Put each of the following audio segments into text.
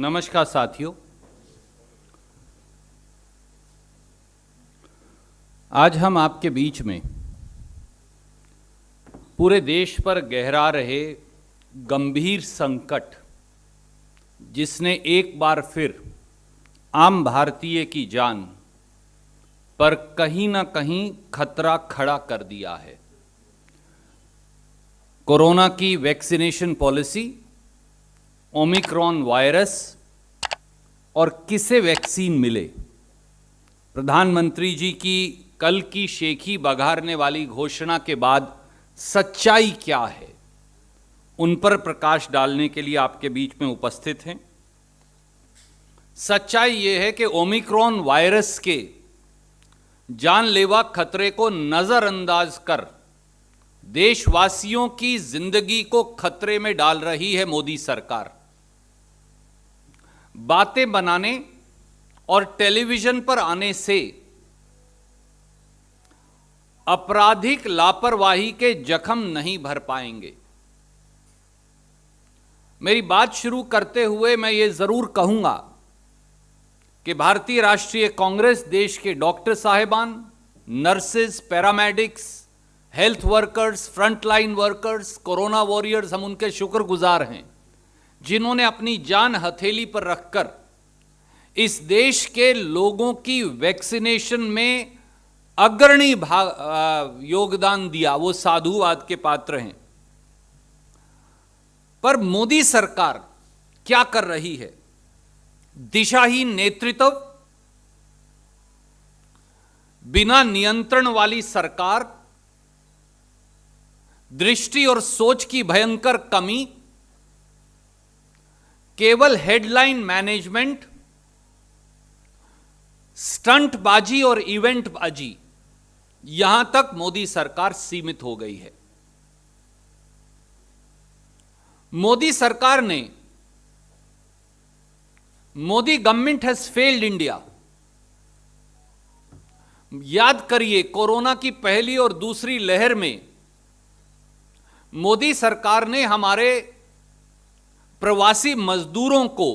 नमस्कार साथियों, आज हम आपके बीच में पूरे देश पर गहरा रहे गंभीर संकट, जिसने एक बार फिर आम भारतीय की जान पर कहीं ना कहीं खतरा खड़ा कर दिया है। कोरोना की वैक्सीनेशन पॉलिसी, ओमिक्रॉन वायरस और किसे वैक्सीन मिले, प्रधानमंत्री जी की कल की शेखी बघारने वाली घोषणा के बाद सच्चाई क्या है, उन पर प्रकाश डालने के लिए आपके बीच में उपस्थित हैं। सच्चाई यह है कि ओमिक्रॉन वायरस के जानलेवा खतरे को नजरअंदाज कर देशवासियों की जिंदगी को खतरे में डाल रही है मोदी सरकार। बातें बनाने और टेलीविजन पर आने से आपराधिक लापरवाही के जख्म नहीं भर पाएंगे। मेरी बात शुरू करते हुए मैं ये जरूर कहूंगा कि भारतीय राष्ट्रीय कांग्रेस देश के डॉक्टर साहिबान, nurses, paramedics, health workers, frontline workers, corona warriors, हम उनके शुक्रगुजार हैं जिन्होंने अपनी जान हथेली पर रखकर इस देश के लोगों की वैक्सीनेशन में अग्रणी योगदान दिया। वो साधुवाद के पात्र हैं। पर मोदी सरकार क्या कर रही है? दिशाहीन नेतृत्व, बिना नियंत्रण वाली सरकार, दृष्टि और सोच की भयंकर कमी, केवल हेडलाइन मैनेजमेंट, स्टंटबाजी और इवेंटबाजी, यहां तक मोदी सरकार सीमित हो गई है। मोदी सरकार ने, Modi government has failed India. याद करिए, कोरोना की पहली और दूसरी लहर में मोदी सरकार ने हमारे प्रवासी मजदूरों को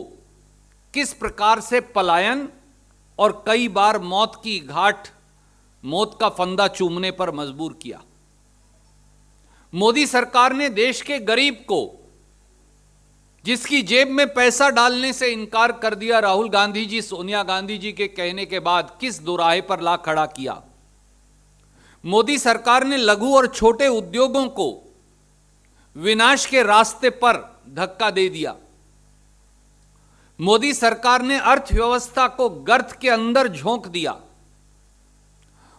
किस प्रकार से पलायन और कई बार मौत की घाट, मौत का फंदा चूमने पर मजबूर किया। मोदी सरकार ने देश के गरीब को, जिसकी जेब में पैसा डालने से इनकार कर दिया राहुल गांधी जी, सोनिया गांधी जी के कहने के बाद, किस दोराहे पर ला खड़ा किया। मोदी सरकार ने लघु और छोटे उद्योगों को विनाश के रास्ते पर धक्का दे दिया। मोदी सरकार ने अर्थव्यवस्था को गर्त के अंदर झोंक दिया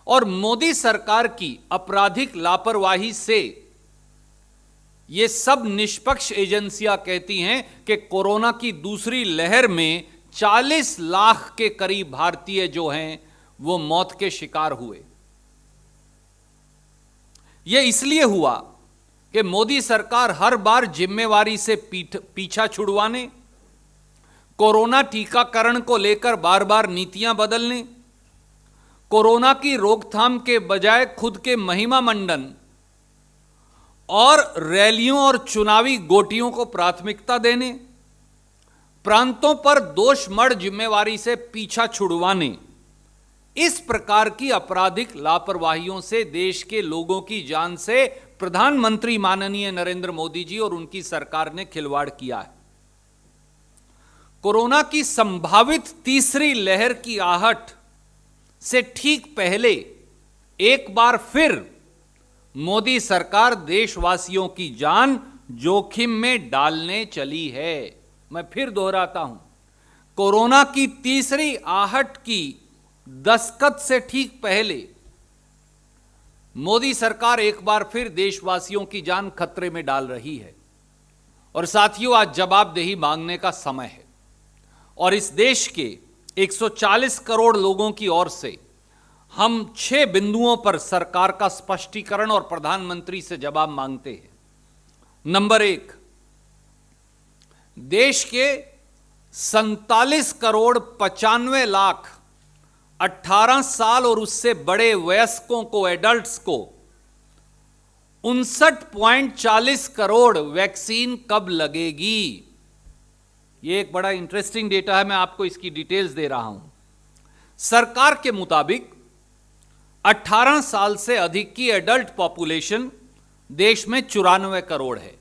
और मोदी सरकार की आपराधिक लापरवाही से ये सब निष्पक्ष एजेंसियां कहती हैं कि कोरोना की दूसरी लहर में 40 लाख के करीब भारतीय जो हैं वो मौत के शिकार हुए। यह इसलिए हुआ कि मोदी सरकार हर बार जिम्मेवारी से पीछा छुड़वाने, कोरोना टीकाकरण को लेकर बार बार नीतियां बदलने, कोरोना की रोकथाम के बजाय खुद के महिमा मंडन और रैलियों और चुनावी गोटियों को प्राथमिकता देने, प्रांतों पर दोषमढ़ जिम्मेवारी से पीछा छुड़वाने, इस प्रकार की आपराधिक लापरवाहियों से देश के लोगों की जान से प्रधानमंत्री माननीय नरेंद्र मोदी जी और उनकी सरकार ने खिलवाड़ किया है। कोरोना की संभावित तीसरी लहर की आहट से ठीक पहले एक बार फिर मोदी सरकार देशवासियों की जान जोखिम में डालने चली है। मैं फिर दोहराता हूं, कोरोना की तीसरी आहट की दस्तक से ठीक पहले मोदी सरकार एक बार फिर देशवासियों की जान खतरे में डाल रही है। और साथियों, आज जवाबदेही मांगने का समय है और इस देश के 140 करोड़ लोगों की ओर से हम 6 बिंदुओं पर सरकार का स्पष्टीकरण और प्रधानमंत्री से जवाब मांगते हैं। नंबर 1, देश के 47 करोड़ 95 लाख 18 साल और उससे बड़े वयस्कों को, एडल्ट्स को 59.40 करोड़ वैक्सीन कब लगेगी? ये एक बड़ा इंटरेस्टिंग डेटा है, मैं आपको इसकी डिटेल्स दे रहा हूं। सरकार के मुताबिक 18 साल से अधिक की एडल्ट पॉपुलेशन देश में 94 करोड़ है।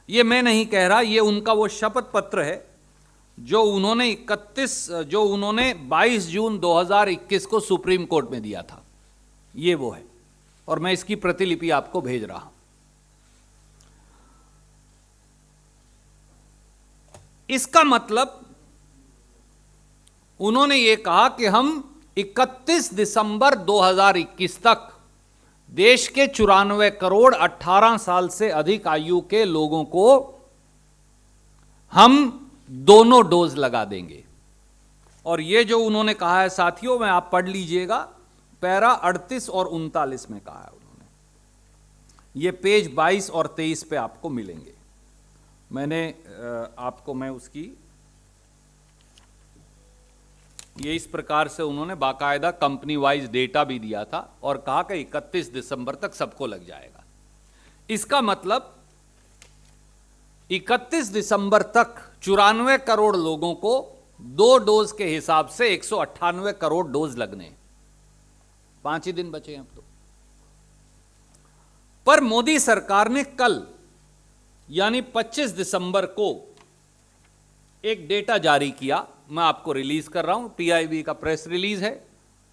ये मैं नहीं कह रहा, ये उनका वो शपथ पत्र है जो उन्होंने 22 जून 2021 को सुप्रीम कोर्ट में दिया था। ये वो है, और मैं इसकी प्रतिलिपि आपको भेज रहा हूं। इसका मतलब उन्होंने ये कहा कि हम 31 दिसंबर 2021 तक देश के 94 करोड़ 18 साल से अधिक आयु के लोगों को हम दोनों डोज लगा देंगे। और ये जो उन्होंने कहा है साथियों, मैं आप पढ़ लीजिएगा, पैरा 38 और 39 में कहा है उन्होंने। ये पेज 22 और 23 पे आपको मिलेंगे। मैं उसकी ये इस प्रकार से उन्होंने बाकायदा कंपनी वाइज डेटा भी दिया था और कहा कि 31 दिसंबर तक सबको लग जाएगा। इसका मतलब 31 दिसंबर तक 94 करोड़ लोगों को 2 डोज के हिसाब से 198 करोड़ डोज लगने। 5 ही दिन बचे हैं अब तो। पर मोदी सरकार ने कल यानी 25 दिसंबर को एक डेटा जारी किया, मैं आपको रिलीज कर रहा हूं। पीआईबी का प्रेस रिलीज है,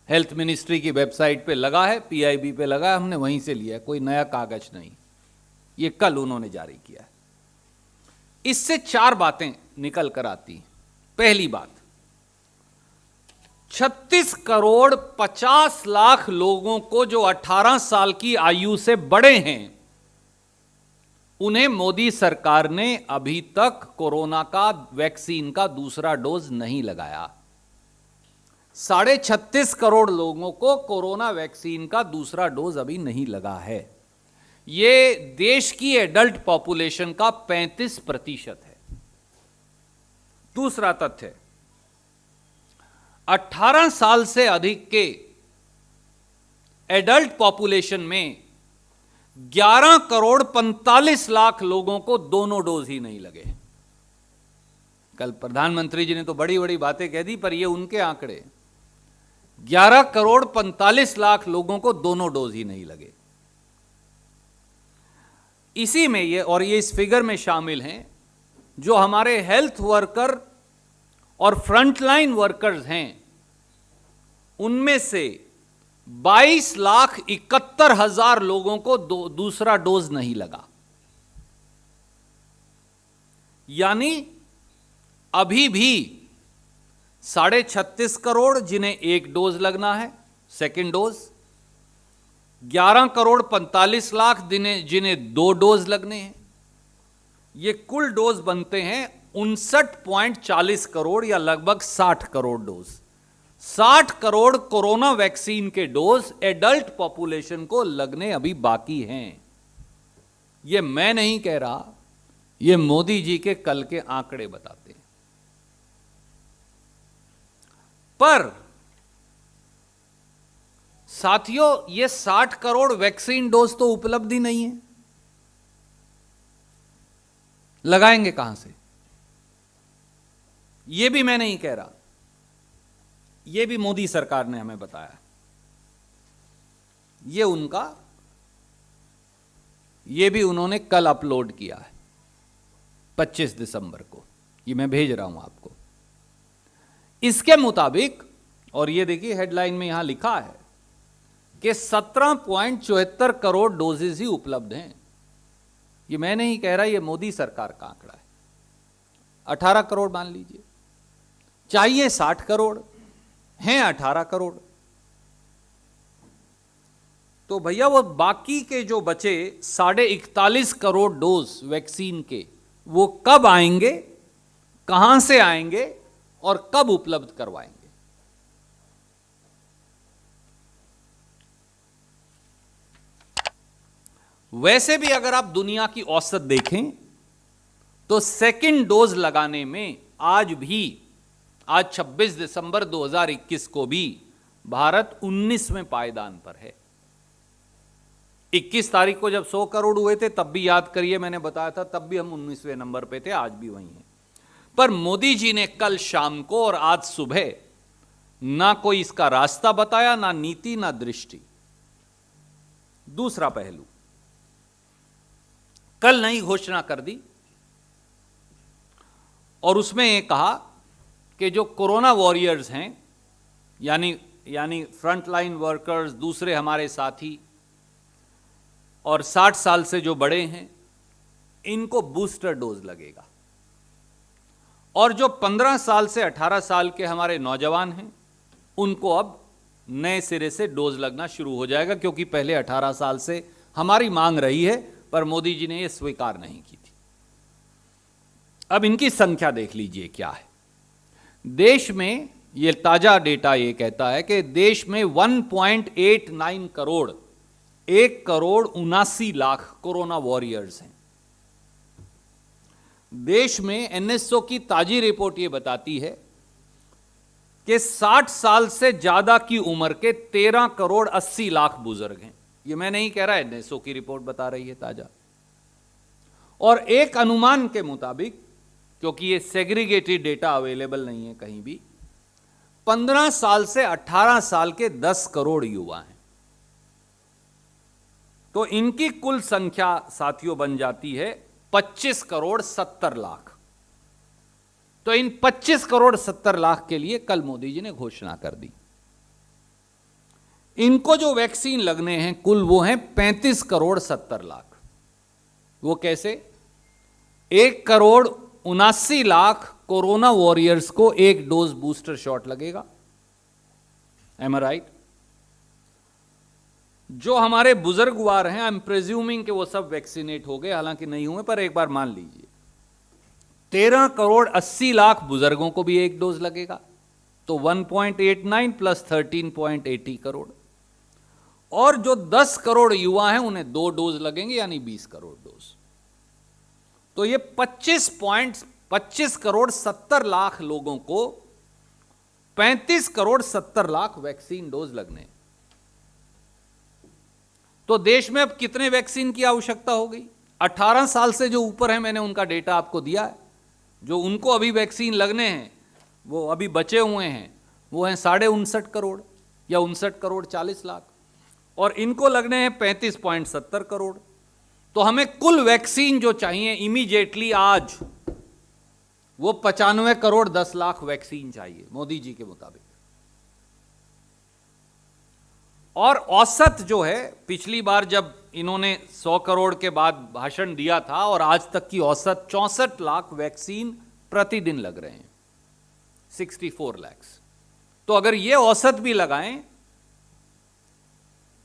हेल्थ मिनिस्ट्री की वेबसाइट पे लगा है, पीआईबी पे लगा है, हमने वहीं से लिया है, कोई नया कागज नहीं। ये कल उन्होंने जारी किया है। इससे 4 बातें निकल कर आती हैं। पहली बात, 36 करोड़ 50 लाख लोगों को जो 18 साल की आयु से बड़े हैं, उन्हें मोदी सरकार ने अभी तक कोरोना का वैक्सीन का दूसरा डोज नहीं लगाया। 36.5 करोड़ लोगों को कोरोना वैक्सीन का दूसरा डोज अभी नहीं लगा है। यह देश की एडल्ट पॉपुलेशन का 35% है। दूसरा तथ्य, 18 साल से अधिक के एडल्ट पॉपुलेशन में 11 करोड़ 45 लाख लोगों को दोनों डोज ही नहीं लगे। कल प्रधानमंत्री जी ने तो बड़ी बड़ी बातें कह दी, पर ये उनके आंकड़े, 11 करोड़ 45 लाख लोगों को दोनों डोज ही नहीं लगे। इसी में ये इस फिगर में शामिल हैं जो हमारे हेल्थ वर्कर और फ्रंटलाइन वर्कर्स हैं, उनमें से 22,71,000 लोगों को दूसरा डोज नहीं लगा। यानी अभी भी 36.5 करोड़ जिन्हें 1 डोज लगना है, सेकेंड डोज, 11 करोड़ 45 लाख जिन्हें 2 डोज लगने हैं, ये कुल डोज बनते हैं 59.40 करोड़ या लगभग 60 crore dose. 60 crore corona vaccine के डोज एडल्ट पॉपुलेशन को लगने अभी बाकी हैं। ये मैं नहीं कह रहा, ये मोदी जी के कल के आंकड़े बताते हैं। पर साथियों, ये 60 करोड़ वैक्सीन डोज तो उपलब्ध ही नहीं है, लगाएंगे कहां से? ये भी मैं नहीं कह रहा, ये भी मोदी सरकार ने हमें बताया। ये भी उन्होंने कल अपलोड किया है 25 दिसंबर को, ये मैं भेज रहा हूं आपको। इसके मुताबिक, और ये देखिए हेडलाइन में यहां लिखा है कि 17.74 करोड़ डोजेज ही उपलब्ध हैं। ये मैं नहीं कह रहा, ये मोदी सरकार का आंकड़ा है। 18 करोड़ मान लीजिए, चाहिए 60 करोड़, हैं 18 करोड़। तो भैया वो बाकी के जो बचे 41.5 करोड़ डोज वैक्सीन के, वो कब आएंगे, कहां से आएंगे और कब उपलब्ध करवाएंगे? वैसे भी अगर आप दुनिया की औसत देखें तो सेकंड डोज लगाने में आज 26 दिसंबर 2021 को भी भारत 19वें पायदान पर है। 21 तारीख को जब 100 करोड़ हुए थे तब भी याद करिए, मैंने बताया था, तब भी हम 19वें नंबर पे थे, आज भी वहीं हैं। पर मोदी जी ने कल शाम को और आज सुबह ना कोई इसका रास्ता बताया, ना नीति, ना दृष्टि। दूसरा पहलू, कल नई घोषणा कर दी और उसमें यह कहा कि जो कोरोना वॉरियर्स हैं, यानी फ्रंटलाइन वर्कर्स, दूसरे हमारे साथी और 60 साल से जो बड़े हैं, इनको बूस्टर डोज लगेगा। और जो 15 साल से 18 साल के हमारे नौजवान हैं, उनको अब नए सिरे से डोज लगना शुरू हो जाएगा, क्योंकि पहले 18 साल से हमारी मांग रही है, पर मोदी जी ने यह स्वीकार नहीं की थी। अब इनकी संख्या देख लीजिए क्या है। देश में यह ताजा डेटा यह कहता है कि देश में 1.89 करोड़, 1,79,00,000 कोरोना वॉरियर्स हैं। देश में एनएसओ की ताजी रिपोर्ट यह बताती है कि 60 साल से ज्यादा की उम्र के 13,80,00,000 बुजुर्ग हैं। यह मैं नहीं कह रहा, एनएसओ की रिपोर्ट बता रही है ताजा। और एक अनुमान के मुताबिक, क्योंकि यह सेग्रीगेटेड डेटा अवेलेबल नहीं है कहीं भी, 15 साल से 18 साल के 10 करोड़ युवा हैं। तो इनकी कुल संख्या साथियों बन जाती है 25,70,00,000। तो इन 25,70,00,000 के लिए कल मोदी जी ने घोषणा कर दी। इनको जो वैक्सीन लगने हैं कुल, वो हैं 35,70,00,000। वो कैसे? 1,79,00,000 कोरोना वॉरियर्स को एक डोज बूस्टर शॉट लगेगा। एम आई राइट? जो हमारे बुजुर्गवार हैं, आई एम प्रिज्यूमिंग कि वो सब वैक्सीनेट हो गए, हालांकि नहीं हुए, पर एक बार मान लीजिए 13,80,00,000 बुजुर्गों को भी एक डोज लगेगा। तो 1.89 प्लस 13.80 करोड़। और जो 10 करोड़ युवा हैं, उन्हें 2 डोज लगेंगे, यानी 20 करोड़ डोज। तो ये 25,70,00,000 लोगों को 35,70,00,000 वैक्सीन डोज लगने। तो देश में अब कितने वैक्सीन की आवश्यकता होगी? 18 साल से जो ऊपर है, मैंने उनका डेटा आपको दिया है, जो उनको अभी वैक्सीन लगने हैं, वो अभी बचे हुए हैं, वो हैं 59.5 करोड़ या 59,40,00,000। और इनको लगने हैं 35.70 करोड़। तो हमें कुल वैक्सीन जो चाहिए इमीडिएटली आज, वो 95,10,00,000 वैक्सीन चाहिए मोदी जी के मुताबिक। और औसत जो है, पिछली बार जब इन्होंने 100 करोड़ के बाद भाषण दिया था, और आज तक की औसत 64 लाख वैक्सीन प्रतिदिन लग रहे हैं, 64 लाख। तो अगर ये औसत भी लगाएं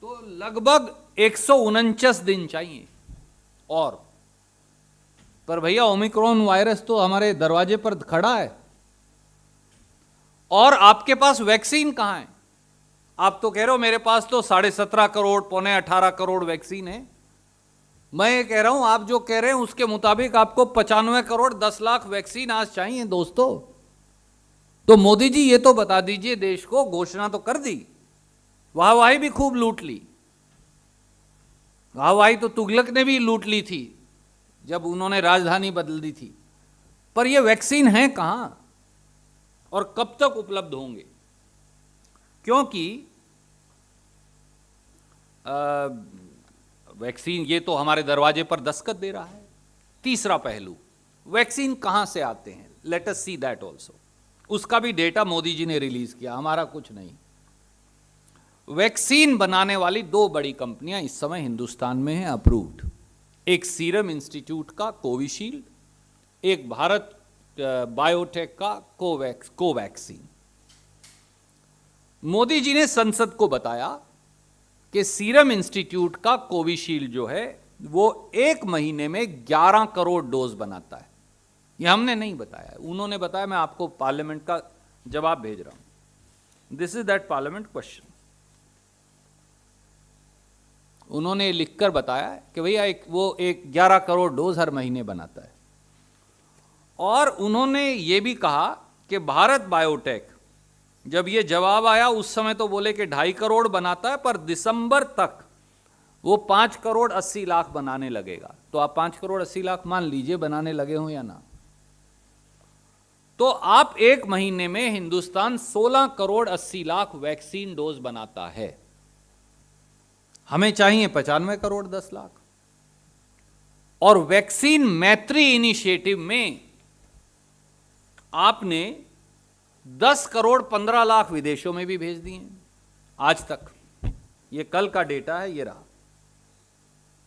तो लगभग 149 दिन चाहिए। और पर भैया, ओमिक्रॉन वायरस तो हमारे दरवाजे पर खड़ा है, और आपके पास वैक्सीन कहां है? आप तो कह रहे हो मेरे पास तो 17.5 करोड़, 17.5 करोड़ वैक्सीन है। मैं ये कह रहा हूं, आप जो कह रहे हैं उसके मुताबिक आपको 95,10,00,000 वैक्सीन आज चाहिए दोस्तों। तो मोदी जी ये तो बता दीजिए देश को, घोषणा तो कर दी, वाहवाही भी खूब लूट ली। वाहवाही तो तुगलक ने भी लूट ली थी जब उन्होंने राजधानी बदल दी थी। पर ये वैक्सीन है कहां और कब तक उपलब्ध होंगे? क्योंकि वैक्सीन ये तो हमारे दरवाजे पर दस्तक दे रहा है। तीसरा पहलू, वैक्सीन कहां से आते हैं? Let us see that also. उसका भी डेटा मोदी जी ने रिलीज किया, हमारा कुछ नहीं। वैक्सीन बनाने वाली 2 बड़ी कंपनियां इस समय हिंदुस्तान में हैं अप्रूव्ड। एक सीरम इंस्टीट्यूट का कोविशील्ड, एक भारत बायोटेक का कोवैक्सीन। मोदी जी ने संसद को बताया कि सीरम इंस्टीट्यूट का कोविशील्ड जो है वो 1 महीने में 11 करोड़ डोज बनाता है। ये हमने नहीं बताया, उन्होंने बताया। मैं आपको पार्लियामेंट का जवाब भेज रहा हूं। This is that parliament question. उन्होंने लिखकर बताया कि भैया वो 11 करोड़ डोज हर महीने बनाता है। और उन्होंने ये भी कहा कि भारत बायोटेक, जब ये जवाब आया उस समय तो बोले कि 2.5 करोड़ बनाता है, पर दिसंबर तक वो 5,80,00,000 बनाने लगेगा। तो आप 5,80,00,000 मान लीजिए बनाने लगे हो या ना। तो आप एक महीने में हिंदुस्तान 16 करोड़ 80 लाख वैक्सीन डोज बनाता है। हमें चाहिए 95 करोड़ 10 लाख। और वैक्सीन मैत्री इनिशिएटिव में आपने 10 करोड़ 15 लाख विदेशों में भी भेज दिए हैं आज तक। ये कल का डेटा है, ये रहा,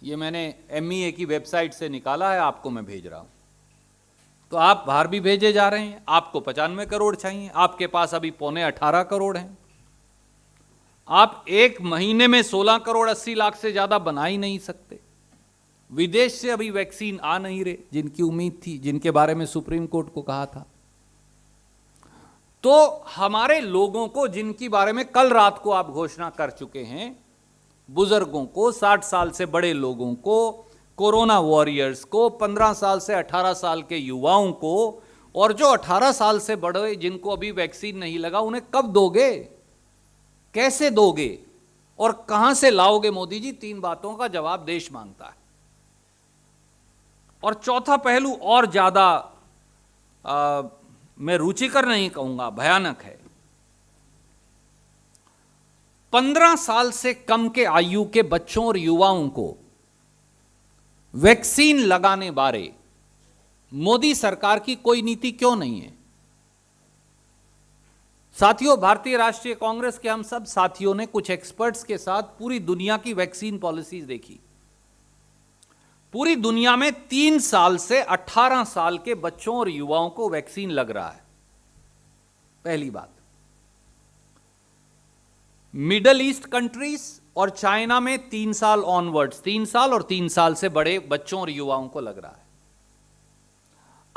ये मैंने MEA की वेबसाइट से निकाला है, आपको मैं भेज रहा हूं। तो आप बाहर भी भेजे जा रहे हैं। आपको 95 करोड़ चाहिए, आपके पास अभी 17.25 करोड़ हैं। आप एक महीने में 16 करोड़ 80 लाख से ज्यादा बना ही नहीं सकते। विदेश से अभी वैक्सीन आ नहीं रहे, जिनकी उम्मीद थी, जिनके बारे में सुप्रीम कोर्ट को कहा था। तो हमारे लोगों को, जिनके बारे में कल रात को आप घोषणा कर चुके हैं, बुजुर्गों को, 60 साल से बड़े लोगों को, कोरोना वॉरियर्स को, 15 साल से 18 साल के युवाओं को, और जो 18 साल से बड़े जिनको अभी वैक्सीन नहीं लगा, उन्हें कब दोगे, कैसे दोगे और कहां से लाओगे मोदी जी? 3 बातों का जवाब देश मांगता है। और चौथा पहलू और ज्यादा मैं रुचिकर नहीं कहूंगा, भयानक है। 15 साल से कम के आयु के बच्चों और युवाओं को वैक्सीन लगाने बारे मोदी सरकार की कोई नीति क्यों नहीं है? साथियों, भारतीय राष्ट्रीय कांग्रेस के हम सब साथियों ने कुछ एक्सपर्ट्स के साथ पूरी दुनिया की वैक्सीन पॉलिसीज देखी। पूरी दुनिया में 3 साल से 18 साल के बच्चों और युवाओं को वैक्सीन लग रहा है। पहली बात, मिडल ईस्ट कंट्रीज और चाइना में 3 साल ऑनवर्ड्स, 3 साल और 3 साल से बड़े बच्चों और युवाओं को लग रहा है।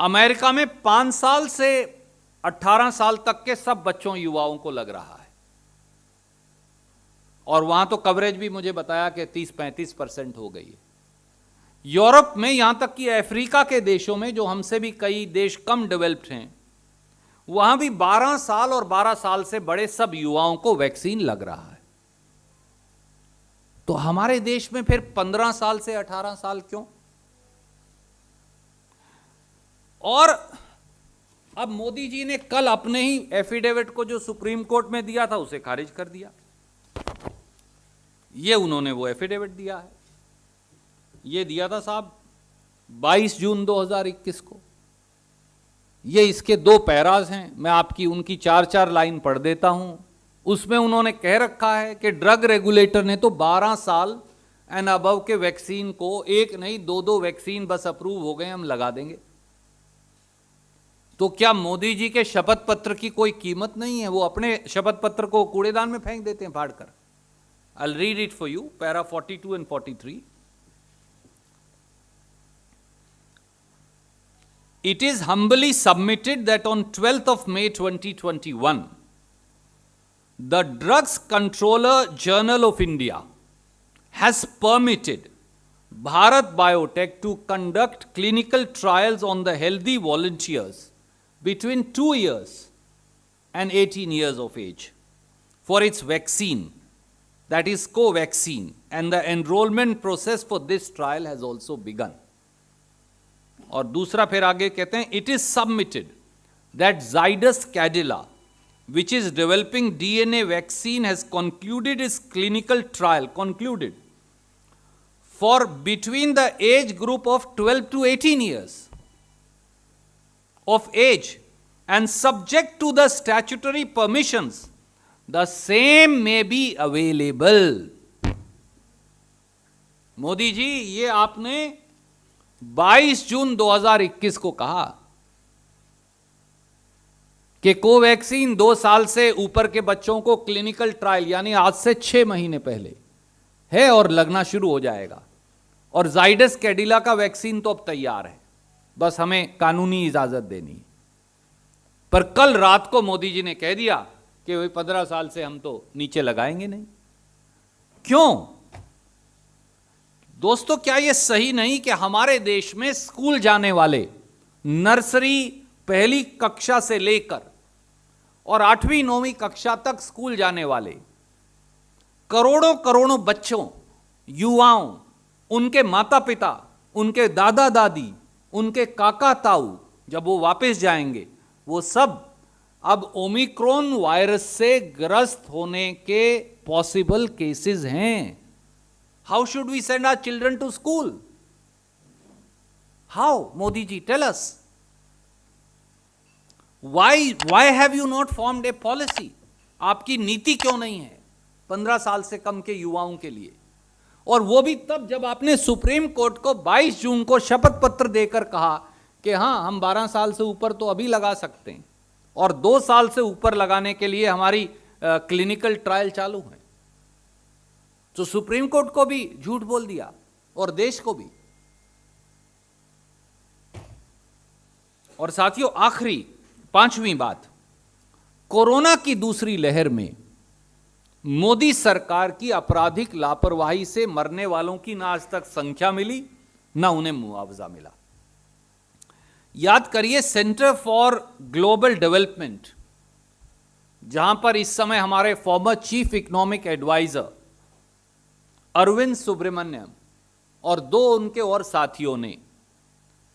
अमेरिका में 5 साल से 18 साल तक के सब बच्चों युवाओं को लग रहा है। और वहां तो कवरेज भी मुझे बताया कि 30-35% हो गई है। यूरोप में, यहां तक कि अफ्रीका के देशों में, जो हमसे भी कई देश कम डेवलप्ड हैं, वहां भी 12 साल और 12 साल से बड़े सब युवाओं को वैक्सीन लग रहा है। तो हमारे देश में फिर 15 साल से 18 साल क्यों? और अब मोदी जी ने कल अपने ही एफिडेविट को जो सुप्रीम कोर्ट में दिया था उसे खारिज कर दिया। ये उन्होंने वो एफिडेविट दिया है, ये दिया था साहब 22 जून 2021 को। ये इसके 2 पैराज हैं, मैं आपकी उनकी 4-4 लाइन पढ़ देता हूं। उसमें उन्होंने कह रखा है कि ड्रग रेगुलेटर ने तो 12 साल एंड अबव के वैक्सीन को, एक नहीं 2-2 वैक्सीन बस अप्रूव हो गए, हम लगा देंगे। तो क्या मोदी जी के शपथ पत्र की कोई कीमत नहीं है? वो अपने शपथ पत्र को कूड़ेदान में फेंक देते हैं फाड़ कर। I read it for you, para 42 and 43। It is humbly submitted that on 12th of May 2021, the Drugs Controller Journal of India has permitted Bharat Biotech to conduct clinical trials on the healthy volunteers between 2 years and 18 years of age for its vaccine, that is Covaxin, and the enrollment process for this trial has also begun. और दूसरा फिर आगे कहते हैं, it is submitted that Zydus Cadila, which is developing DNA vaccine, has concluded its clinical trial, for between the age group of 12 to 18 years of age, and subject to the statutory permissions, the same may be available. Modi ji, ये आपने 22 जून 2021 को कहा कि Covaxin 2 साल से ऊपर के बच्चों को क्लिनिकल ट्रायल, यानी आज से 6 महीने पहले है और लगना शुरू हो जाएगा। और जाइडस कैडिला का वैक्सीन तो अब तैयार है, बस हमें कानूनी इजाजत देनी है। पर कल रात को मोदी जी ने कह दिया कि वही 15 साल से हम तो नीचे लगाएंगे नहीं। क्यों दोस्तों? क्या यह सही नहीं कि हमारे देश में स्कूल जाने वाले, नर्सरी पहली कक्षा से लेकर और 8वीं 9वीं कक्षा तक स्कूल जाने वाले करोड़ों करोड़ों बच्चों, युवाओं, उनके माता पिता, उनके दादा दादी, उनके काका ताऊ, जब वो वापस जाएंगे वो सब अब ओमिक्रॉन वायरस से ग्रस्त होने के पॉसिबल केसेस हैं। How should we send our children to school? How? Modi ji, tell us. Why have you not formed a policy? आपकी नीति क्यों नहीं है 15 साल से कम के युवाओं के लिए? और वो भी तब जब आपने सुप्रीम कोर्ट को 22 जून को शपथ पत्र देकर कहा कि हां, हम 12 साल से ऊपर तो अभी लगा सकते हैं और 2 साल से ऊपर लगाने के लिए हमारी क्लिनिकल ट्रायल चालू है। तो सुप्रीम कोर्ट को भी झूठ बोल दिया और देश को भी। और साथियों, आखिरी 5वीं बात, कोरोना की दूसरी लहर में मोदी सरकार की आपराधिक लापरवाही से मरने वालों की ना आज तक संख्या मिली, ना उन्हें मुआवजा मिला। याद करिए, सेंटर फॉर ग्लोबल डेवलपमेंट, जहां पर इस समय हमारे former chief economic adviser Arvind Subramanian और 2 उनके और साथियों ने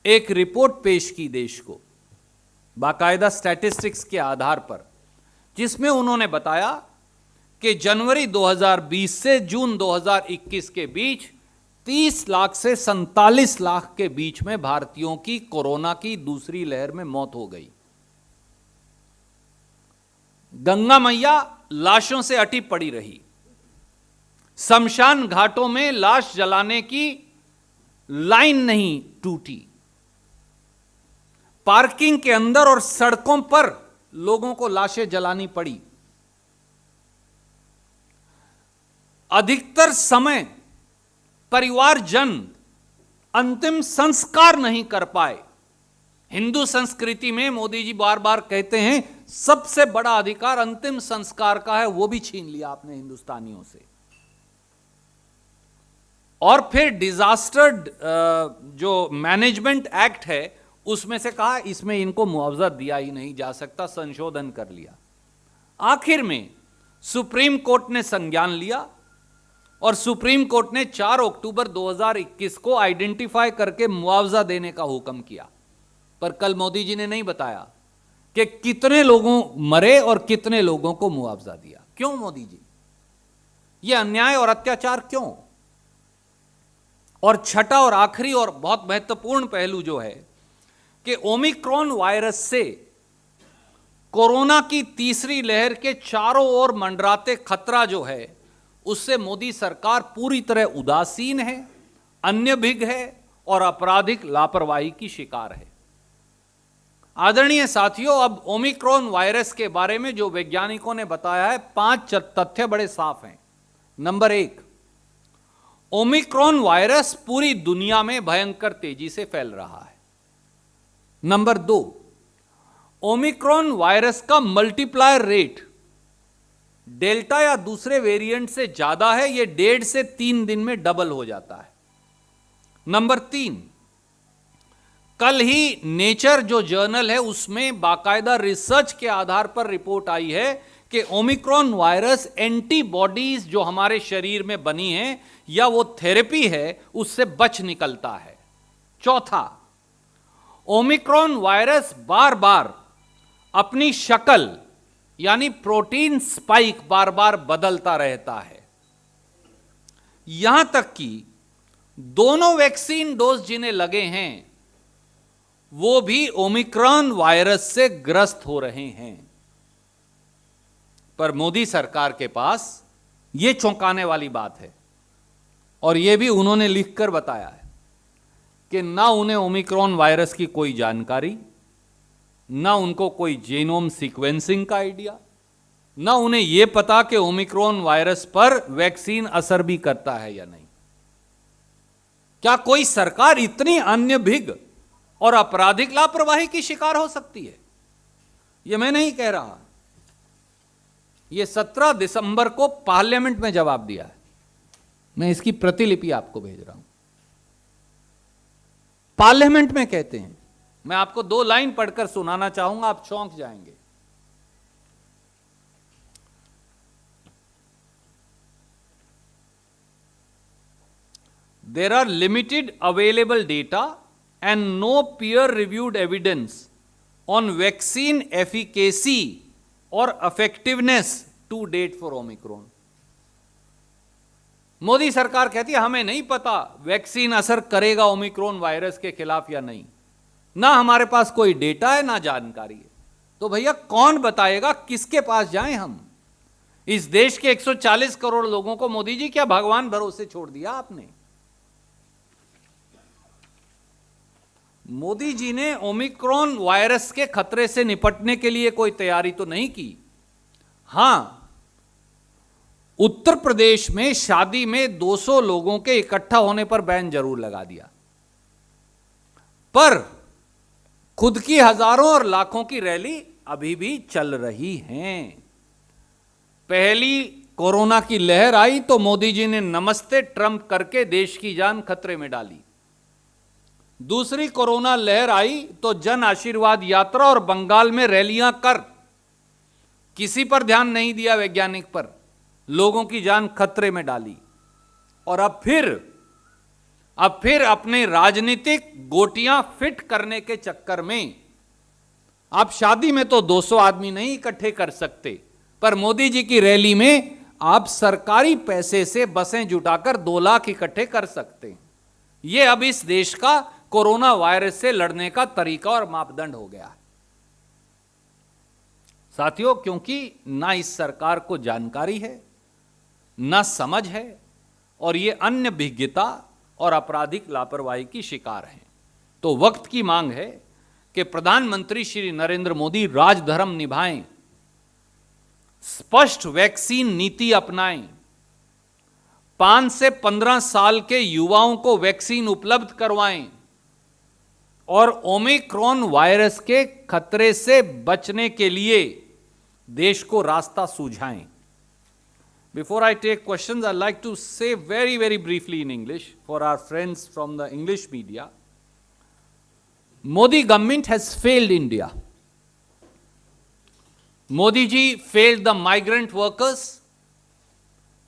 एक रिपोर्ट पेश की देश को, बाकायदा स्टैटिस्टिक्स के आधार पर, जिसमें उन्होंने बताया कि जनवरी 2020 से जून 2021 के बीच 30 लाख से 47 लाख के बीच में भारतीयों की कोरोना की दूसरी लहर में मौत हो गई। गंगा मैया लाशों से अटी पड़ी रही। शमशान घाटों में लाश जलाने की लाइन नहीं टूटी। पार्किंग के अंदर और सड़कों पर लोगों को लाशें जलानी पड़ी। अधिकतर समय परिवारजन अंतिम संस्कार नहीं कर पाए। हिंदू संस्कृति में मोदी जी बार बार कहते हैं सबसे बड़ा अधिकार अंतिम संस्कार का है, वो भी छीन लिया आपने हिंदुस्तानियों से। और फिर डिजास्टर जो मैनेजमेंट एक्ट है उसमें से कहा इसमें इनको मुआवजा दिया ही नहीं जा सकता, संशोधन कर लिया। आखिर में सुप्रीम कोर्ट ने संज्ञान लिया और सुप्रीम कोर्ट ने 4 अक्टूबर 2021 को आइडेंटिफाई करके मुआवजा देने का हुक्म किया। पर कल मोदी जी ने नहीं बताया कि कितने लोगों मरे और कितने लोगों को मुआवजा दिया। क्यों मोदी जी? यह अन्याय और अत्याचार क्यों? और छठा और आखिरी और बहुत महत्वपूर्ण पहलू जो है कि ओमिक्रॉन वायरस से कोरोना की तीसरी लहर के चारों ओर मंडराते खतरा जो है, उससे मोदी सरकार पूरी तरह उदासीन है, अन्यभिज्ञ है और आपराधिक लापरवाही की शिकार है। आदरणीय साथियों, अब ओमिक्रॉन वायरस के बारे में जो वैज्ञानिकों ने बताया है, 5 तथ्य बड़े साफ हैं। नंबर 1, ओमिक्रॉन वायरस पूरी दुनिया में भयंकर तेजी से फैल रहा है। नंबर 2, ओमिक्रॉन वायरस का मल्टीप्लायर रेट डेल्टा या दूसरे वेरिएंट से ज्यादा है, यह 1.5 से 3 दिन में डबल हो जाता है। नंबर 3, कल ही नेचर जो जर्नल है उसमें बाकायदा रिसर्च के आधार पर रिपोर्ट आई है कि ओमिक्रॉन वायरस एंटीबॉडीज जो हमारे शरीर में बनी है या वो थेरेपी है उससे बच निकलता है। चौथा, ओमिक्रॉन वायरस बार बार अपनी शक्ल यानी प्रोटीन स्पाइक बार बार बदलता रहता है। यहां तक कि दोनों वैक्सीन डोज जिन्हें लगे हैं वो भी ओमिक्रॉन वायरस से ग्रस्त हो रहे हैं। पर मोदी सरकार के पास यह चौंकाने वाली बात है और यह भी उन्होंने लिखकर बताया है कि ना उन्हें ओमिक्रॉन वायरस की कोई जानकारी, ना उनको कोई जीनोम सीक्वेंसिंग का आइडिया, ना उन्हें यह पता कि ओमिक्रॉन वायरस पर वैक्सीन असर भी करता है या नहीं। क्या कोई सरकार इतनी अन्यभिज्ञ और आपराधिक लापरवाही की शिकार हो सकती है? यह मैं नहीं कह रहा, यह 17 दिसंबर को पार्लियामेंट में जवाब दिया है। मैं इसकी प्रतिलिपि आपको भेज रहा हूं। पार्लियामेंट में कहते हैं, मैं आपको 2 लाइन पढ़कर सुनाना चाहूंगा, आप चौंक जाएंगे। There are limited available data and no peer-reviewed evidence on vaccine efficacy or effectiveness to date for Omicron. Modi सरकार कहती है हमें नहीं पता वैक्सीन असर करेगा ओमिक्रॉन वायरस के खिलाफ या नहीं, ना हमारे पास कोई डेटा है ना जानकारी है। तो भैया कौन बताएगा, किसके पास जाएं हम? इस देश के 140 करोड़ लोगों को मोदी जी क्या भगवान भरोसे छोड़ दिया आपने? मोदी जी ने ओमिक्रॉन वायरस के खतरे से निपटने के लिए कोई तैयारी तो नहीं की। हां, उत्तर प्रदेश में शादी में 200 लोगों के इकट्ठा होने पर बैन जरूर लगा दिया, पर खुद की हजारों और लाखों की रैली अभी भी चल रही हैं। पहली कोरोना की लहर आई तो मोदी जी ने नमस्ते ट्रंप करके देश की जान खतरे में डाली। दूसरी कोरोना लहर आई तो जन आशीर्वाद यात्रा और बंगाल में रैलियां कर किसी पर ध्यान नहीं दिया, वैज्ञानिक पर, लोगों की जान खतरे में डाली। और अब फिर अपने राजनीतिक गोटियां फिट करने के चक्कर में आप शादी में तो 200 आदमी नहीं इकट्ठे कर सकते, पर मोदी जी की रैली में आप सरकारी पैसे से बसें जुटाकर 2 लाख इकट्ठे कर सकते हैं। यह अब इस देश का कोरोना वायरस से लड़ने का तरीका और मापदंड हो गया है साथियों, क्योंकि ना इस सरकार को जानकारी है, ना समझ है, और ये अन्य विज्ञता और आपराधिक लापरवाही की शिकार हैं। तो वक्त की मांग है कि प्रधानमंत्री श्री नरेंद्र मोदी राजधर्म निभाएं, स्पष्ट वैक्सीन नीति अपनाएं, 5 से 15 साल के युवाओं को वैक्सीन उपलब्ध करवाएं और ओमिक्रॉन वायरस के खतरे से बचने के लिए देश को रास्ता सूझाएं। Before I take questions, I'd like to say very briefly in English for our friends from the English media. Modi government has failed India. Modi ji failed the migrant workers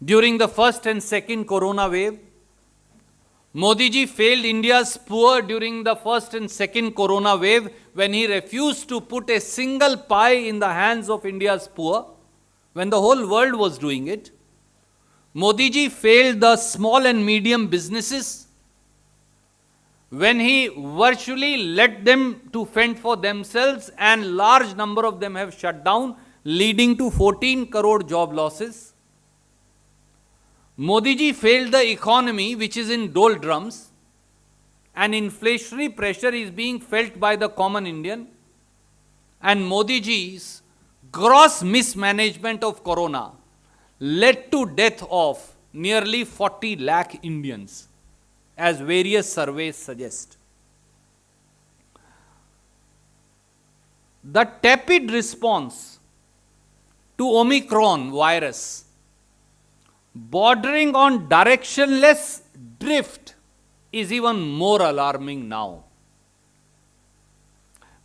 during the first and second corona wave. Modi ji failed India's poor during the first and second corona wave when he refused to put a single pie in the hands of India's poor when the whole world was doing it. Modi ji failed the small and medium businesses when he virtually let them to fend for themselves, and large number of them have shut down, leading to 14 crore job losses. Modi ji failed the economy, which is in doldrums, and inflationary pressure is being felt by the common Indian. And Modi ji's gross mismanagement of corona led to death of nearly 40 lakh Indians, as various surveys suggest. The tepid response to Omicron virus, bordering on directionless drift, is even more alarming now.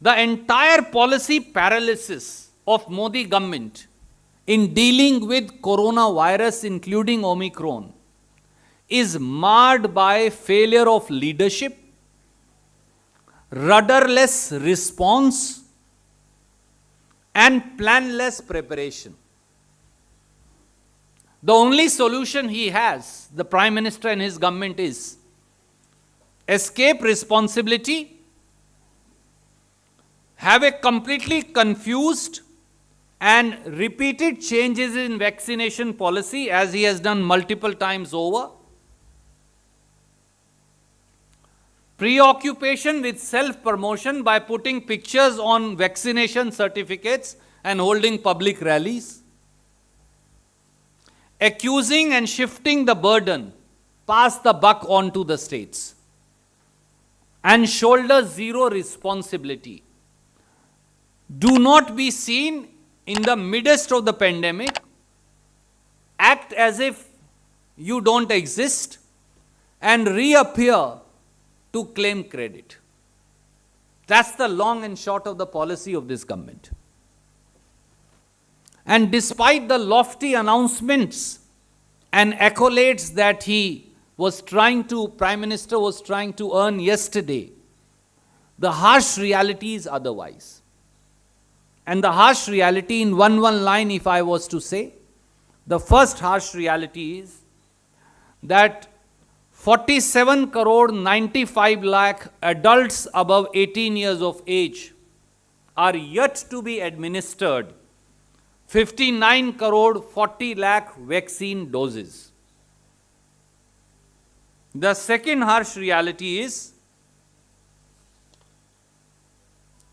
The entire policy paralysis of Modi government in dealing with coronavirus, including Omicron, is marred by failure of leadership, rudderless response, and planless preparation. The only solution he has, the Prime Minister and his government, is escape responsibility, have a completely confused and repeated changes in vaccination policy, as he has done multiple times over, preoccupation with self-promotion by putting pictures on vaccination certificates and holding public rallies, accusing and shifting the burden, pass the buck on to the states, and shoulder zero responsibility. Do not be seen in the midst of the pandemic, act as if you don't exist, and reappear to claim credit. That's the long and short of the policy of this government. And despite the lofty announcements and accolades that Prime Minister was trying to earn yesterday, the harsh reality is otherwise. And the harsh reality in one line, if I was to say, the first harsh reality is that 47 crore 95 lakh adults above 18 years of age are yet to be administered 59 crore 40 lakh vaccine doses. The second harsh reality is,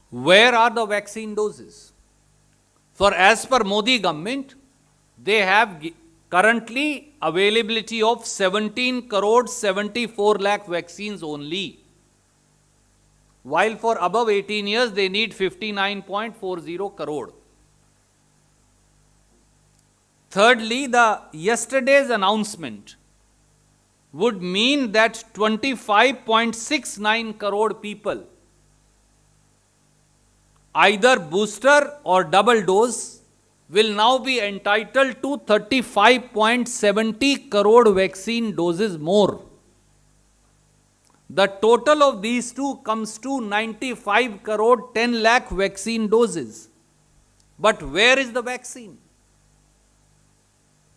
where are the vaccine doses? For as per Modi government, they have currently availability of 17 crore 74 lakh vaccines only. While for above 18 years, they need 59.40 crore. Thirdly, the yesterday's announcement would mean that 25.69 crore people, either booster or double dose, will now be entitled to 35.70 crore vaccine doses more. The total of these two comes to 95 crore 10 lakh vaccine doses. But where is the vaccine?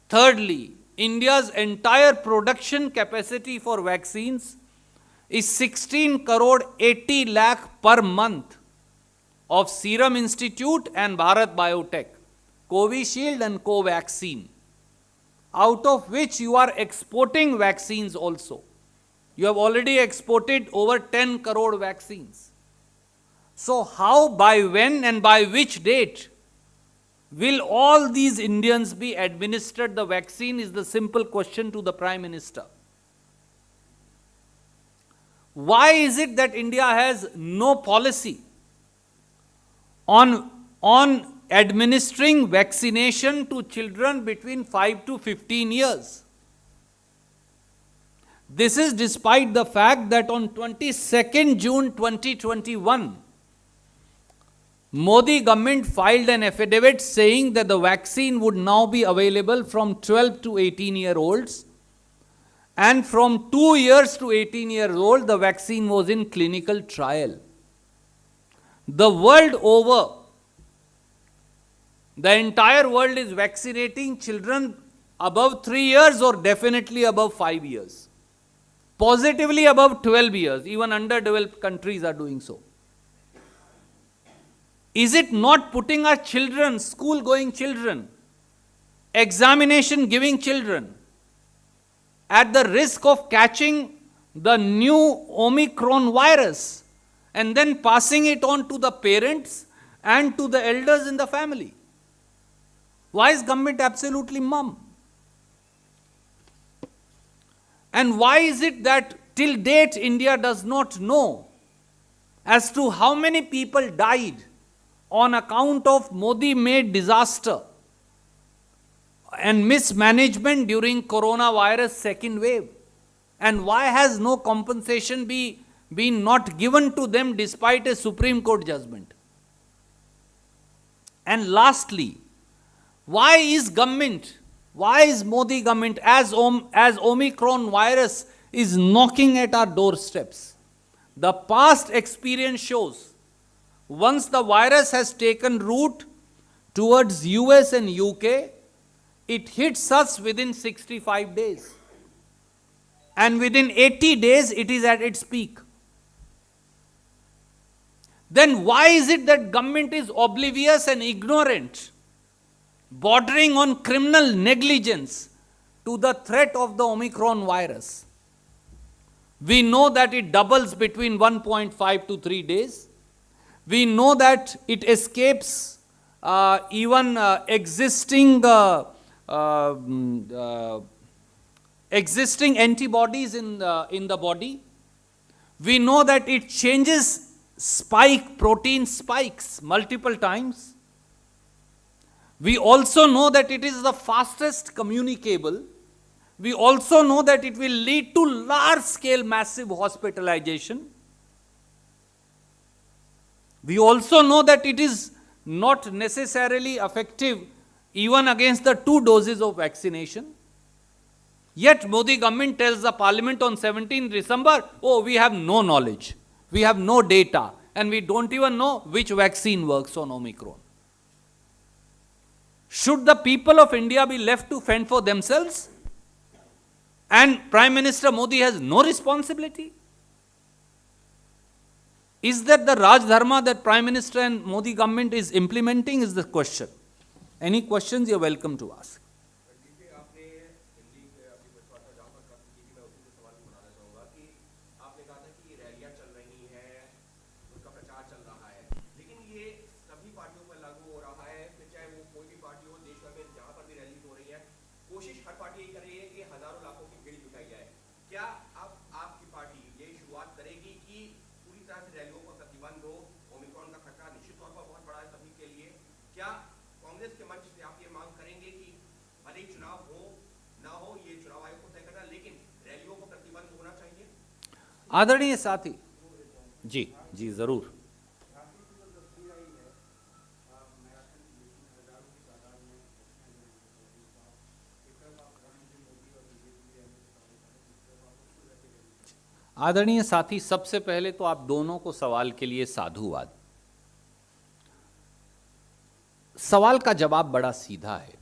Thirdly, India's entire production capacity for vaccines is 16 crore 80 lakh per month of Serum Institute and Bharat Biotech, Covishield and Covaxin, out of which you are exporting vaccines also. You have already exported over 10 crore vaccines. So how, by when and by which date will all these Indians be administered the vaccine is the simple question to the Prime Minister. Why is it that India has no policy on administering vaccination to children between 5 to 15 years? This is despite the fact that on 22nd June 2021, Modi government filed an affidavit saying that the vaccine would now be available from 12 to 18 year olds, and from 2 years to 18 years old the vaccine was in clinical trial. The world over, the entire world is vaccinating children above 3 years or definitely above 5 years. Positively above 12 years, even underdeveloped countries are doing so. Is it not putting our children, school-going children, examination-giving children, at the risk of catching the new Omicron virus and then passing it on to the parents and to the elders in the family? Why is government absolutely mum? And why is it that till date India does not know as to how many people died on account of Modi-made disaster and mismanagement during coronavirus second wave? And why has no compensation been not given to them despite a Supreme Court judgment? And lastly, why is Modi government, as Omicron virus is knocking at our doorsteps? The past experience shows once the virus has taken root towards US and UK, it hits us within 65 days. And within 80 days, it is at its peak. Then why is it that government is oblivious and ignorant, bordering on criminal negligence to the threat of the Omicron virus? We know that it doubles between 1.5 to 3 days. We know that it escapes even existing antibodies in the body. We know that it changes protein spikes multiple times. We also know that it is the fastest communicable. We also know that it will lead to large-scale massive hospitalization. We also know that it is not necessarily effective even against the 2 doses of vaccination. Yet Modi government tells the parliament on 17 December, oh, we have no knowledge, we have no data, and we don't even know which vaccine works on Omicron. Should the people of India be left to fend for themselves? And Prime Minister Modi has no responsibility? Is that the Raj Dharma that Prime Minister and Modi government is implementing is the question. Any questions you're welcome to ask. आदरणीय साथी, जी जी जरूर। आदरणीय साथी, सबसे पहले तो आप दोनों को सवाल के लिए साधुवाद। सवाल का जवाब बड़ा सीधा है।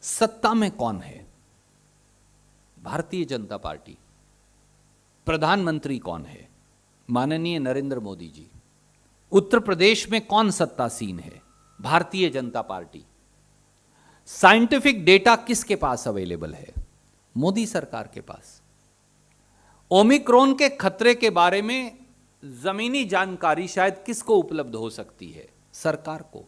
सत्ता में कौन है? भारतीय जनता पार्टी। प्रधानमंत्री कौन है? माननीय नरेंद्र मोदी जी। उत्तर प्रदेश में कौन सत्तासीन है? Bharatiya Janata party. Scientific data किसके पास अवेलेबल है? मोदी सरकार के पास। ओमिक्रॉन के खतरे के बारे में जमीनी जानकारी शायद किसको उपलब्ध हो सकती है? सरकार को।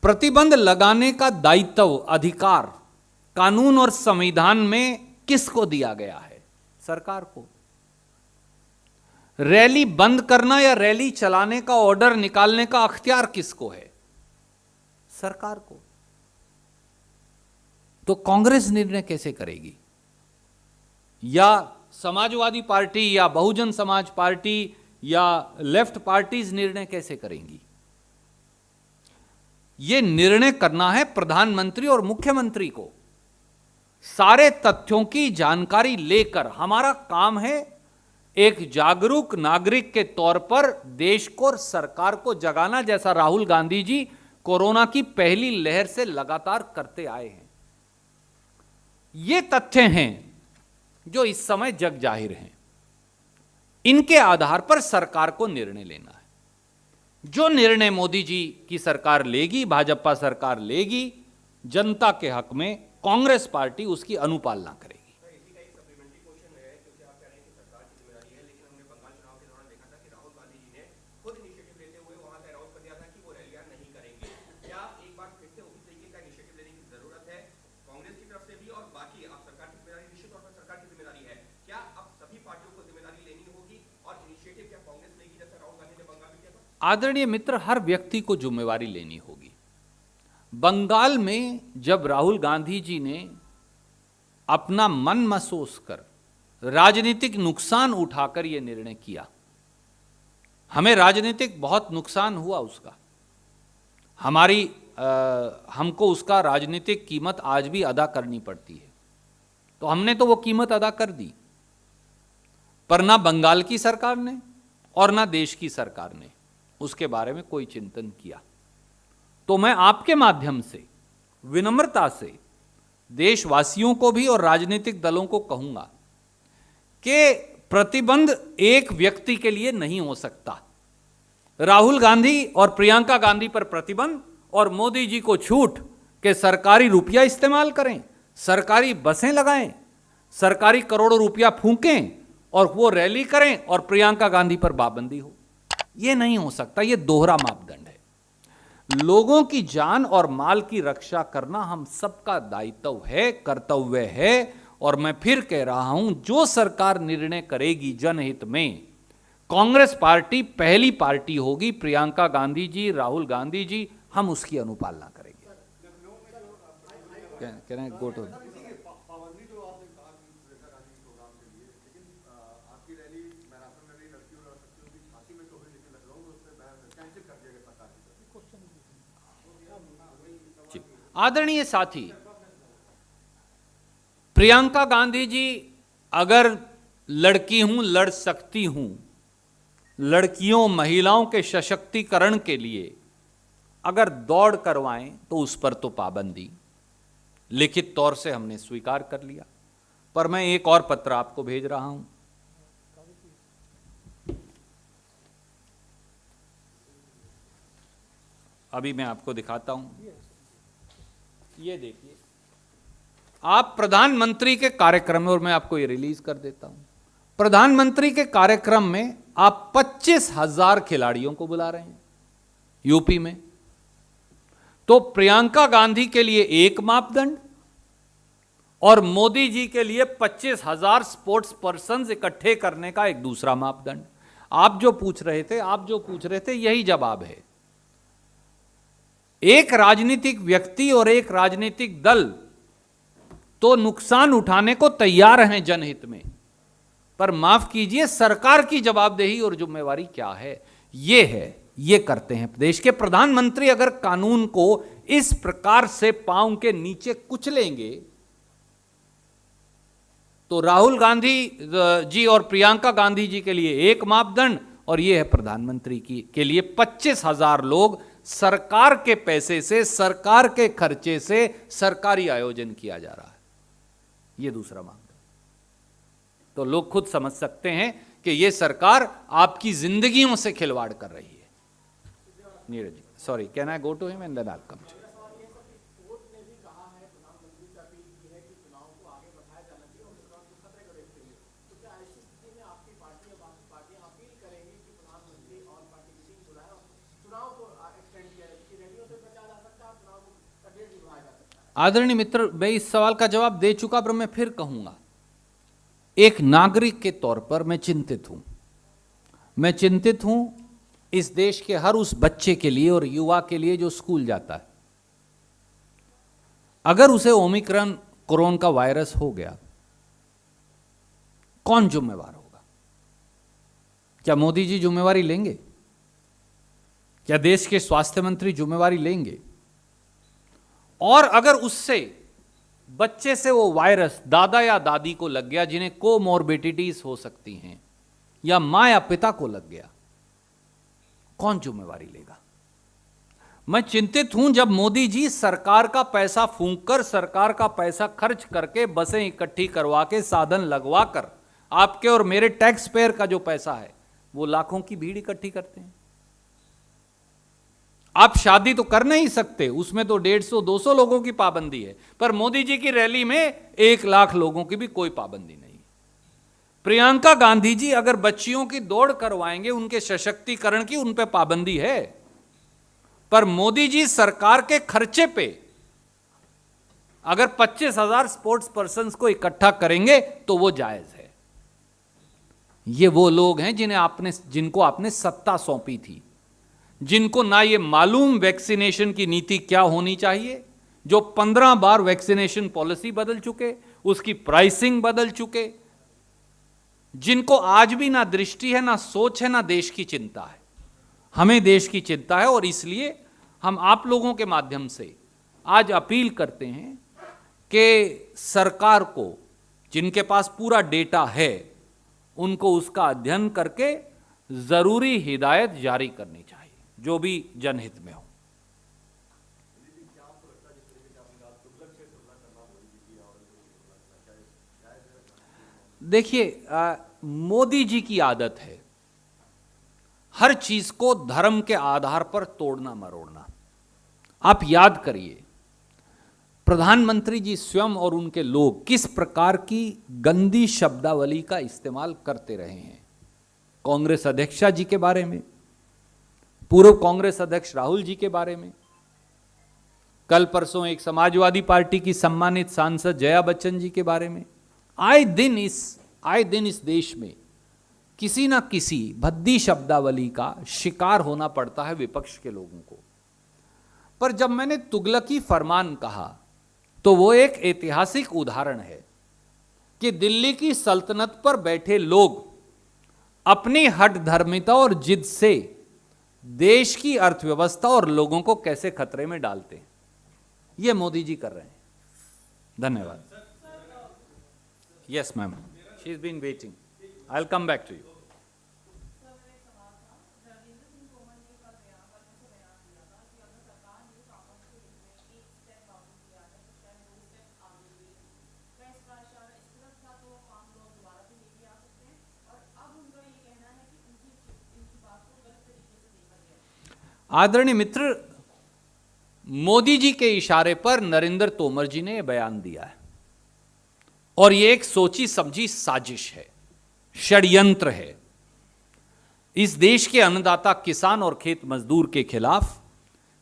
प्रतिबंध लगाने का दायित्व, अधिकार कानून और संविधान में किसको दिया गया है? सरकार को। रैली बंद करना या रैली चलाने का ऑर्डर निकालने का अख्तियार किसको है? सरकार को। तो कांग्रेस निर्णय कैसे करेगी? या समाजवादी पार्टी या बहुजन समाज पार्टी या लेफ्ट पार्टीज निर्णय कैसे करेंगी? यह निर्णय करना है प्रधानमंत्री और मुख्यमंत्री को। सारे तथ्यों की जानकारी लेकर हमारा काम है एक जागरूक नागरिक के तौर पर देश को और सरकार को जगाना, जैसा राहुल गांधी जी कोरोना की पहली लहर से लगातार करते आए हैं। ये तथ्य हैं जो इस समय जग जाहिर हैं। इनके आधार पर सरकार को निर्णय लेना है। जो निर्णय मोदी जी की सरकार लेगी, भाजपा सरकार लेगी, जनता के हक में कांग्रेस पार्टी उसकी अनुपालना करेगी। आदरणीय मित्र, हर व्यक्ति को जिम्मेवारी लेनी होगी। बंगाल में जब राहुल गांधी जी ने अपना मन महसूस कर राजनीतिक नुकसान उठाकर यह निर्णय किया, हमें राजनीतिक बहुत नुकसान हुआ उसका। हमको उसका राजनीतिक कीमत आज भी अदा करनी पड़ती है। तो हमने तो वो कीमत अदा कर दी, पर ना बंगाल की सरकार ने और ना देश की सरकार ने उसके बारे में कोई चिंतन किया। तो मैं आपके माध्यम से विनम्रता से देशवासियों को भी और राजनीतिक दलों को कहूंगा कि प्रतिबंध एक व्यक्ति के लिए नहीं हो सकता। राहुल गांधी और प्रियंका गांधी पर प्रतिबंध और मोदी जी को छूट कि सरकारी रुपया इस्तेमाल करें, सरकारी बसें लगाएं, सरकारी करोड़ों रुपया फूंकें और वो रैली करें और प्रियंका गांधी पर पाबंदी हो। यह नहीं हो सकता। यह दोहरा मापदंड है। लोगों की जान और माल की रक्षा करना हम सबका दायित्व है, कर्तव्य है। और मैं फिर कह रहा हूं, जो सरकार निर्णय करेगी जनहित में, कांग्रेस पार्टी पहली पार्टी होगी। प्रियंका गांधी जी, राहुल गांधी जी, हम उसकी अनुपालना करेंगे। गो टू आदरणीय साथी, प्रियंका गांधी जी अगर लड़की हूं, लड़ सकती हूं, लड़कियों महिलाओं के सशक्तिकरण के लिए अगर दौड़ करवाएं तो उस पर तो पाबंदी लिखित तौर से हमने स्वीकार कर लिया, पर मैं एक और पत्र आपको भेज रहा हूं। अभी मैं आपको दिखाता हूं, ये देखिए, आप प्रधानमंत्री के कार्यक्रम में, और मैं आपको ये रिलीज कर देता हूं, प्रधानमंत्री के कार्यक्रम में आप 25,000 खिलाड़ियों को बुला रहे हैं यूपी में। तो प्रियंका गांधी के लिए एक मापदंड और मोदी जी के लिए 25,000 स्पोर्ट्स पर्सन्स इकट्ठे करने का एक दूसरा मापदंड। आप जो पूछ रहे थे यही जवाब है। एक राजनीतिक व्यक्ति और एक राजनीतिक दल तो नुकसान उठाने को तैयार हैं जनहित में, पर माफ कीजिए, सरकार की जवाबदेही और जिम्मेवारी क्या है, ये करते हैं प्रदेश के प्रधानमंत्री। अगर कानून को इस प्रकार से पांव के नीचे कुचलेंगे तो राहुल गांधी जी और प्रियंका गांधी जी के लिए एक मापदंड, और यह है प्रधानमंत्री के लिए 25,000 लोग सरकार के पैसे से, सरकार के खर्चे से सरकारी आयोजन किया जा रहा है, यह दूसरा मामला। तो लोग खुद समझ सकते हैं कि यह सरकार आपकी जिंदगियों से खिलवाड़ कर रही है। Neeraj ji, sorry, can I go to him and then I come to. आदरणीय मित्र, मैं इस सवाल का जवाब दे चुका, पर मैं फिर कहूंगा, एक नागरिक के तौर पर मैं चिंतित हूं इस देश के हर उस बच्चे के लिए और युवा के लिए जो स्कूल जाता है। अगर उसे ओमिक्रॉन कोरोना का वायरस हो गया, कौन जिम्मेवार होगा? क्या मोदी जी जिम्मेवारी लेंगे? क्या देश के स्वास्थ्य मंत्री जिम्मेवारी लेंगे? और अगर उससे, बच्चे से वो वायरस दादा या दादी को लग गया जिन्हें कोमोर्बिडिटीज हो सकती हैं, या मां या पिता को लग गया, कौन जिम्मेवारी लेगा? मैं चिंतित हूं जब मोदी जी सरकार का पैसा फूंककर, सरकार का पैसा खर्च करके, बसें इकट्ठी करवा के, साधन लगवा कर, आपके और मेरे टैक्स पेयर का जो पैसा है वो लाखों की भीड़ इकट्ठी करते हैं। आप शादी तो कर नहीं सकते, उसमें तो 150-200 लोगों की पाबंदी है, पर मोदी जी की रैली में 1 लाख लोगों की भी कोई पाबंदी नहीं। प्रियंका गांधी जी अगर बच्चियों की दौड़ करवाएंगे, उनके सशक्तिकरण की, उन पे पाबंदी है, पर मोदी जी सरकार के खर्चे पे अगर 25,000 स्पोर्ट्स पर्सन्स को इकट्ठा करेंगे तो वो जायज है। ये वो लोग हैं जिनको आपने सत्ता सौंपी थी, जिनको ना ये मालूम वैक्सीनेशन की नीति क्या होनी चाहिए, जो 15 बार वैक्सीनेशन पॉलिसी बदल चुके, उसकी प्राइसिंग बदल चुके, जिनको आज भी ना दृष्टि है, ना सोच है, ना देश की चिंता है। हमें देश की चिंता है, और इसलिए हम आप लोगों के माध्यम से आज अपील करते हैं कि सरकार को, जिनके पास पूरा डेटा है, उनको उसका अध्ययन करके जरूरी हिदायत जारी करनी चाहिए, जो भी जनहित में हो। देखिए, मोदी जी की आदत है हर चीज को धर्म के आधार पर तोड़ना मरोड़ना। आप याद करिए, प्रधानमंत्री जी स्वयं और उनके लोग किस प्रकार की गंदी शब्दावली का इस्तेमाल करते रहे हैं कांग्रेस अध्यक्षा जी के बारे में, पूर्व कांग्रेस अध्यक्ष राहुल जी के बारे में, कल परसों एक समाजवादी पार्टी की सम्मानित सांसद जया बच्चन जी के बारे में। आए दिन इस देश में किसी ना किसी भद्दी शब्दावली का शिकार होना पड़ता है विपक्ष के लोगों को। पर जब मैंने तुगलकी फरमान कहा तो वो एक ऐतिहासिक उदाहरण है कि दिल्ली की सल्तनत पर बैठे लोग अपनी हठधर्मिता और जिद से देश की अर्थव्यवस्था और लोगों को कैसे खतरे में डालते हैं। ये मोदी जी कर रहे हैं। धन्यवाद। Yes ma'am, she is been waiting, I will come back to you. आदरणीय मित्र, मोदी जी के इशारे पर नरेंद्र तोमर जी ने यह बयान दिया है और यह एक सोची समझी साजिश है, षड्यंत्र है इस देश के अन्नदाता किसान और खेत मजदूर के खिलाफ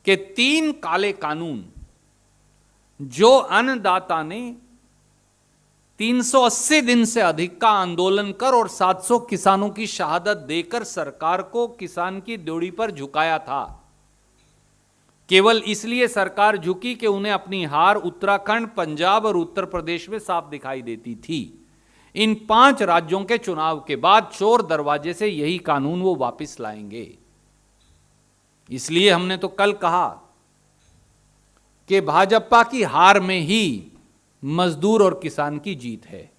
के 3 काले कानून जो अन्नदाता ने 380 दिन से अधिक का आंदोलन कर और 700 किसानों की शहादत देकर सरकार को किसान की ड्योढ़ी पर झुकाया था। केवल इसलिए सरकार झुकी कि उन्हें अपनी हार उत्तराखंड, पंजाब और उत्तर प्रदेश में साफ दिखाई देती थी। इन 5 राज्यों के चुनाव के बाद चोर दरवाजे से यही कानून वो वापस लाएंगे। इसलिए हमने तो कल कहा कि भाजपा की हार में ही मजदूर और किसान की जीत है।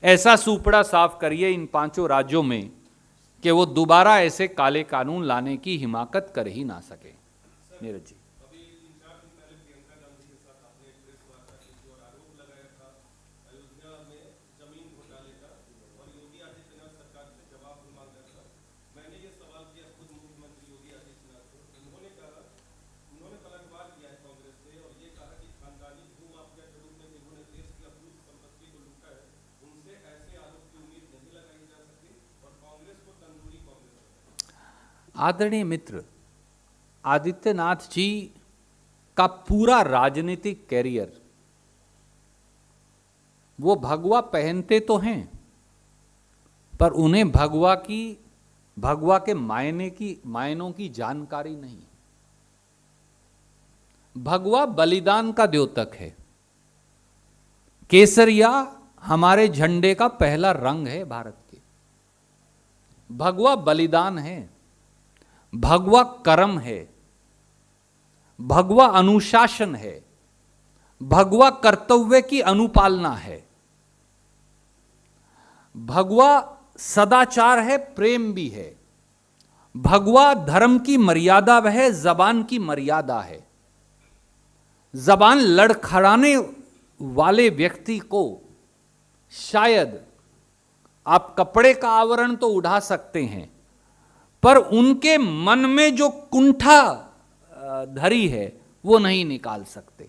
ऐसा सुपड़ा साफ करिए इन 5 राज्यों में कि वो दोबारा ऐसे काले कानून लाने की हिमाकत कर ही ना सके। नीरज जी, आदरणीय मित्र, आदित्यनाथ जी का पूरा राजनीतिक कैरियर वो भगवा पहनते तो हैं, पर उन्हें भगवा के मायनों की जानकारी नहीं। भगवा बलिदान का द्योतक है। केसरिया हमारे झंडे का पहला रंग है भारत के। भगवा बलिदान है, भगवा कर्म है, भगवा अनुशासन है, भगवा कर्तव्य की अनुपालना है, भगवा सदाचार है, प्रेम भी है, भगवा धर्म की मर्यादा वह है, जबान की मर्यादा है। जबान लड़खड़ाने वाले व्यक्ति को शायद आप कपड़े का आवरण तो उड़ा सकते हैं, पर उनके मन में जो कुंठा धरी है वो नहीं निकाल सकते।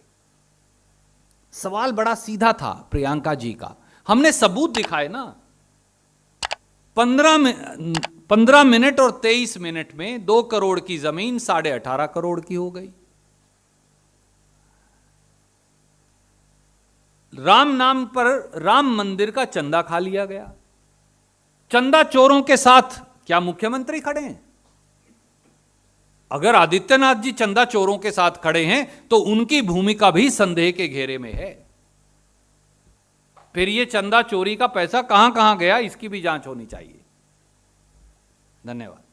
सवाल बड़ा सीधा था प्रियंका जी का, हमने सबूत दिखाए ना। 15 मिनट और 23 मिनट में 2 करोड़ की जमीन 18.5 करोड़ की हो गई। राम नाम पर राम मंदिर का चंदा खा लिया गया। चंदा चोरों के साथ क्या मुख्यमंत्री खड़े हैं? अगर आदित्यनाथ जी चंदा चोरों के साथ खड़े हैं तो उनकी भूमिका भी संदेह के घेरे में है। फिर ये चंदा चोरी का पैसा कहां कहां गया, इसकी भी जांच होनी चाहिए। धन्यवाद।